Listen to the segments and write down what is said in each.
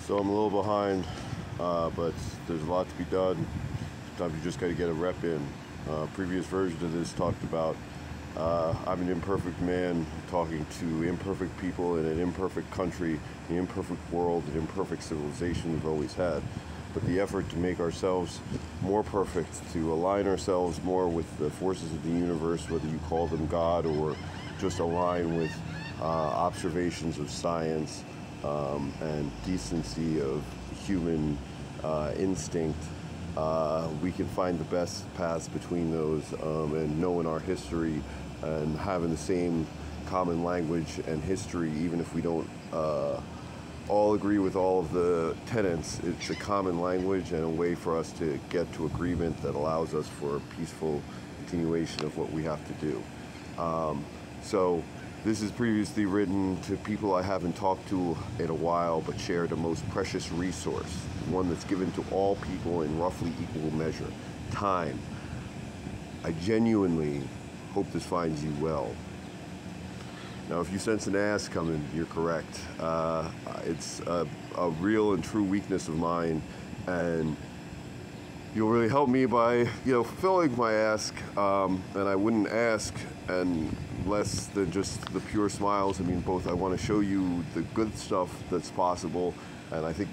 So I'm a little behind, but there's a lot to be done. Sometimes you just got to get a rep in. Previous version of this talked about I'm an imperfect man talking to imperfect people in an imperfect country, the imperfect world, an imperfect civilization we've always had. But the effort to make ourselves more perfect, to align ourselves more with the forces of the universe, whether you call them God or just align with observations of science and decency of human instinct, we can find the best paths between those, and knowing our history and having the same common language and history, even if we don't all agree with all of the tenets. It's a common language and a way for us to get to agreement that allows us for a peaceful continuation of what we have to do. So this is previously written to people I haven't talked to in a while, but shared a most precious resource, one that's given to all people in roughly equal measure: time. I genuinely hope this finds you well. Now, if you sense an ass coming, you're correct. It's a real and true weakness of mine, and you'll really help me by, fulfilling my ask. And I wouldn't ask and less than just the pure smiles. I mean, both. I want to show you the good stuff that's possible, and I think,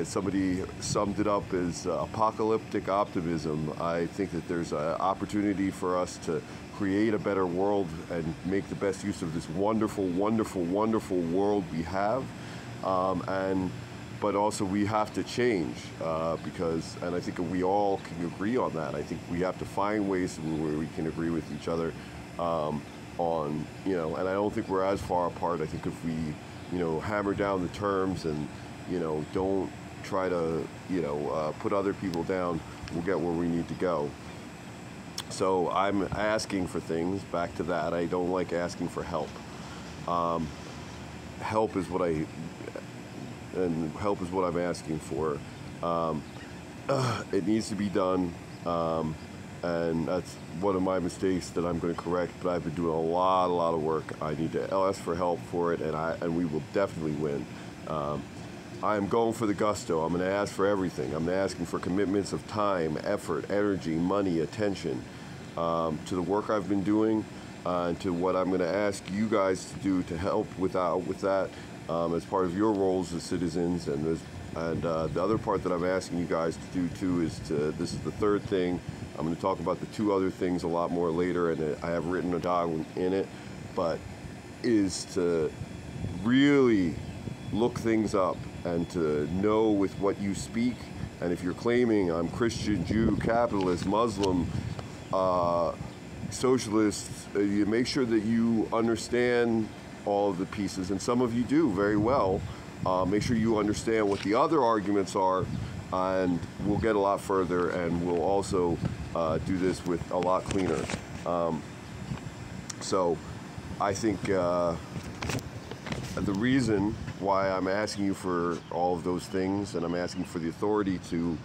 somebody summed it up as apocalyptic optimism. I think that there's an opportunity for us to create a better world and make the best use of this wonderful, wonderful, wonderful world we have. But also we have to change and I think we all can agree on that. I think we have to find ways where we can agree with each other and I don't think we're as far apart. I think if we, hammer down the terms and, don't try to, put other people down, we'll get where we need to go. So I'm asking for things. Back to that. I don't like asking for help. Help is what I'm asking for. It needs to be done, and that's one of my mistakes that I'm going to correct. But I've been doing a lot of work. I need to ask for help for it, and we will definitely win. I am going for the gusto. I'm going to ask for everything. I'm asking for commitments of time, effort, energy, money, attention to the work I've been doing, and to what I'm going to ask you guys to do to help with that as part of your roles as citizens. And the other part that I'm asking you guys to do too is this is the third thing. I'm going to talk about the two other things a lot more later, and I have written a document in it, but is to really look things up and to know with what you speak. And if you're claiming I'm Christian, Jew, capitalist, Muslim, socialist, you make sure that you understand all of the pieces, and some of you do very well. Make sure you understand what the other arguments are, and we'll get a lot further, and we'll also do this with a lot cleaner. So I think the reason why I'm asking you for all of those things, and I'm asking for the authority to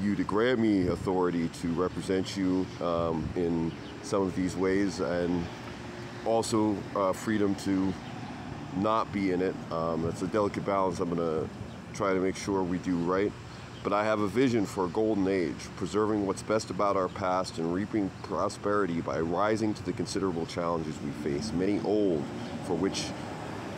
you to grant me authority to represent you in some of these ways, and also freedom to not be in it. That's a delicate balance I'm going to try to make sure we do right. But I have a vision for a golden age, preserving what's best about our past and reaping prosperity by rising to the considerable challenges we face, many old, for which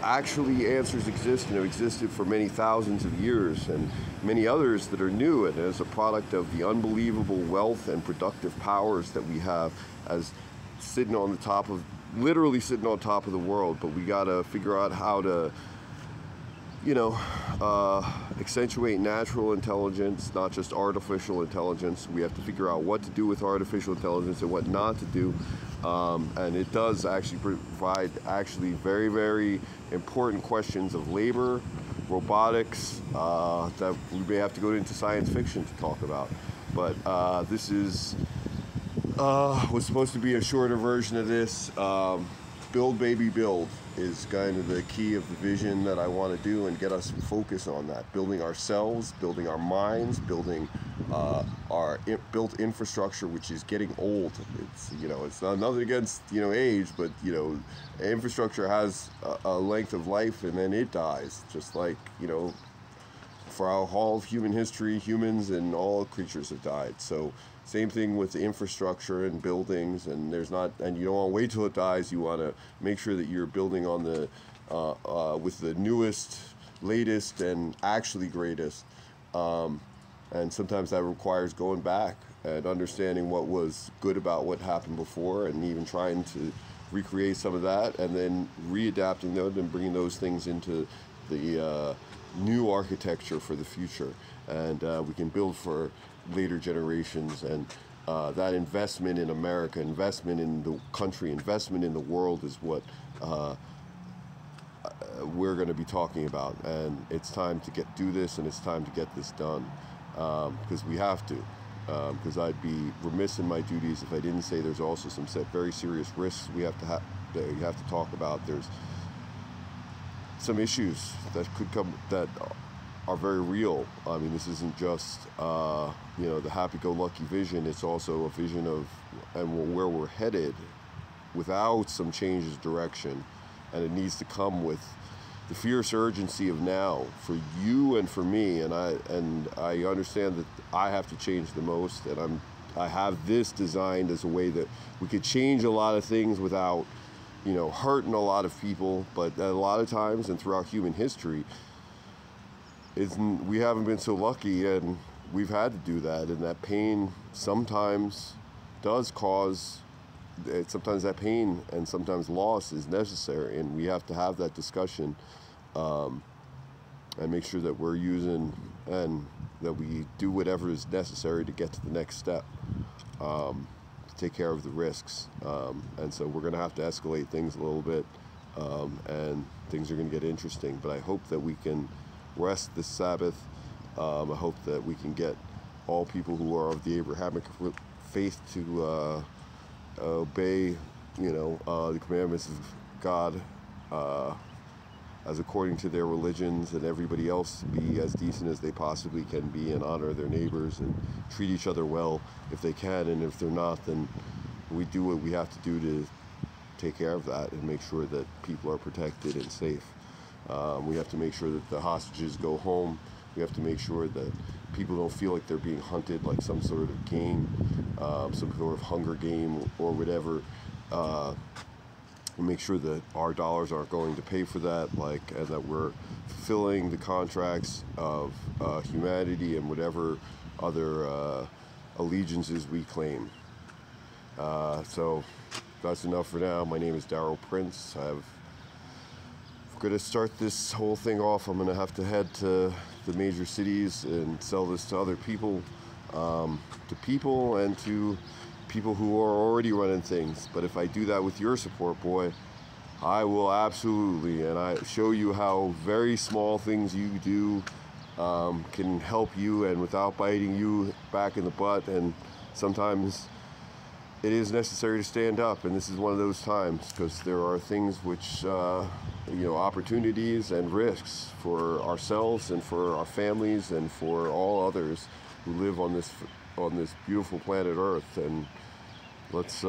actually answers exist and have existed for many thousands of years, and many others that are new, and as a product of the unbelievable wealth and productive powers that we have as literally sitting on top of the world. But we got to figure out how to accentuate natural intelligence, not just artificial intelligence. We have to figure out what to do with artificial intelligence and what not to do. And it does actually provide very, very important questions of labor, robotics, that we may have to go into science fiction to talk about. But this was supposed to be a shorter version of this. Build, baby, build is kind of the key of the vision that I want to do, and get us focused on that. Building ourselves, building our minds, building our built infrastructure, which is getting old. It's not nothing against age, but infrastructure has a length of life, and then it dies. Just like for all of human history, humans and all creatures have died. So same thing with the infrastructure and buildings, and you don't want to wait till it dies. You want to make sure that you're building on the with the newest, latest, and actually greatest. And sometimes that requires going back and understanding what was good about what happened before, and even trying to recreate some of that, and then readapting those and bringing those things into the new architecture for the future. And we can build for later generations. And that investment in America, investment in the country, investment in the world is what we're going to be talking about. And it's time to do this, and it's time to get this done, because we have to. Because I'd be remiss in my duties if I didn't say there's also some very serious risks we have to that you have to talk about. There's some issues that could come that are very real. I mean, this isn't just the happy-go-lucky vision. It's also a vision of and where we're headed without some changes direction, and it needs to come with the fierce urgency of now for you and for me. And I understand that I have to change the most, and I have this designed as a way that we could change a lot of things without hurting a lot of people. But a lot of times and throughout human history, we haven't been so lucky, and we've had to do that. And that pain sometimes does cause, sometimes that pain and sometimes loss is necessary, and we have to have that discussion and make sure that we're using and that we do whatever is necessary to get to the next step, to take care of the risks. And so we're going to have to escalate things a little bit, and things are going to get interesting. But I hope that we can rest this Sabbath. I hope that we can get all people who are of the Abrahamic faith to obey, the commandments of God, as according to their religions, and everybody else to be as decent as they possibly can be, and honor their neighbors and treat each other well if they can, and if they're not, then we do what we have to do to take care of that and make sure that people are protected and safe. We have to make sure that the hostages go home. We have to make sure that people don't feel like they're being hunted like some sort of game, some sort of hunger game or whatever. Make sure that our dollars aren't going to pay for that, and that we're fulfilling the contracts of humanity and whatever other allegiances we claim. So that's enough for now. My name is Darrell Prince. I'm going to start this whole thing off. I'm going to have to head to the major cities and sell this to other people, and to people who are already running things. But if I do that with your support, boy, I will absolutely, and I show you how very small things you do can help you, and without biting you back in the butt. And sometimes it is necessary to stand up, and this is one of those times, because there are things which opportunities and risks for ourselves and for our families and for all others who live on this beautiful planet Earth. And let's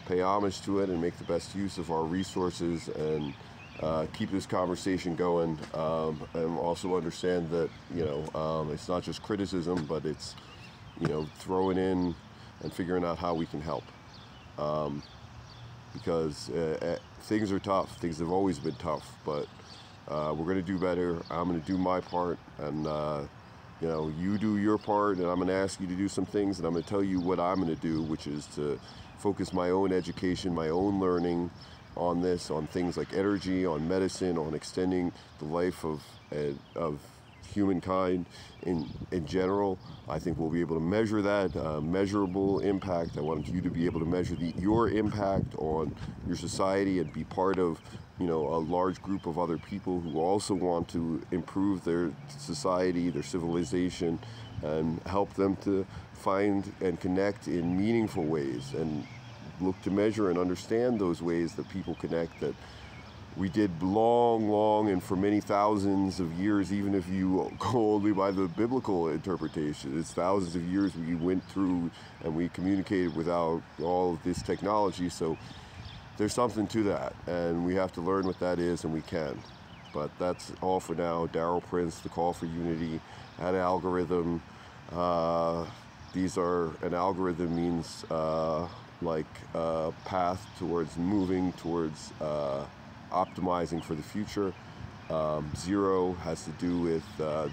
pay homage to it and make the best use of our resources, and keep this conversation going, and also understand that it's not just criticism, but it's throwing in and figuring out how we can help, because things are tough. Things have always been tough, but we're going to do better. I'm going to do my part, and you do your part, and I'm going to ask you to do some things, and I'm going to tell you what I'm going to do, which is to focus my own education, my own learning on things like energy, on medicine, on extending the life of humankind in general. I think we'll be able to measure that, measurable impact. I want you to be able to measure your impact on your society and be part of a large group of other people who also want to improve their society, their civilization, and help them to find and connect in meaningful ways, and look to measure and understand those ways that people connect, that we did long, and for many thousands of years. Even if you go only by the biblical interpretation, it's thousands of years we went through and we communicated without all of this technology. So there's something to that, and we have to learn what that is, and we can. But that's all for now. Darrell Prince, The Call for Unity, an algorithm. An algorithm means like a path towards moving towards optimizing for the future. Zero has to do with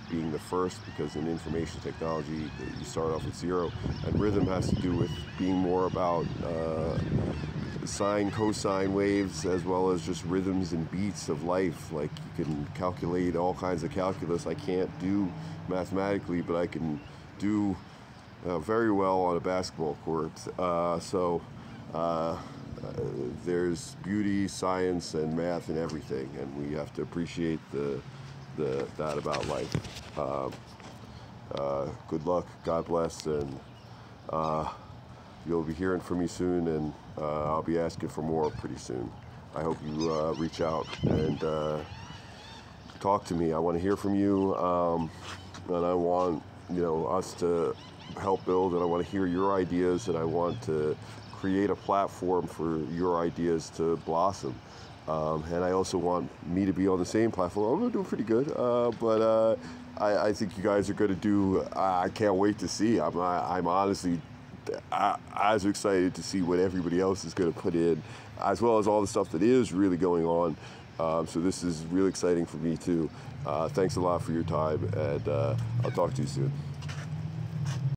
being the first, because in information technology you start off with zero, and rhythm has to do with being more about sine, cosine waves, as well as just rhythms and beats of life. Like, you can calculate all kinds of calculus I can't do mathematically, but I can do very well on a basketball court. There's beauty, science, and math in everything, and we have to appreciate that about life. Good luck, God bless, and you'll be hearing from me soon, and I'll be asking for more pretty soon. I hope you reach out and talk to me. I want to hear from you, and I want us to help build, and I want to hear your ideas, and I want to create a platform for your ideas to blossom. And I also want me to be on the same platform. I'm going to do pretty good, but I think you guys are going to do. I can't wait to see. I'm honestly as excited to see what everybody else is going to put in, as well as all the stuff that is really going on. So this is really exciting for me too. Thanks a lot for your time, and I'll talk to you soon.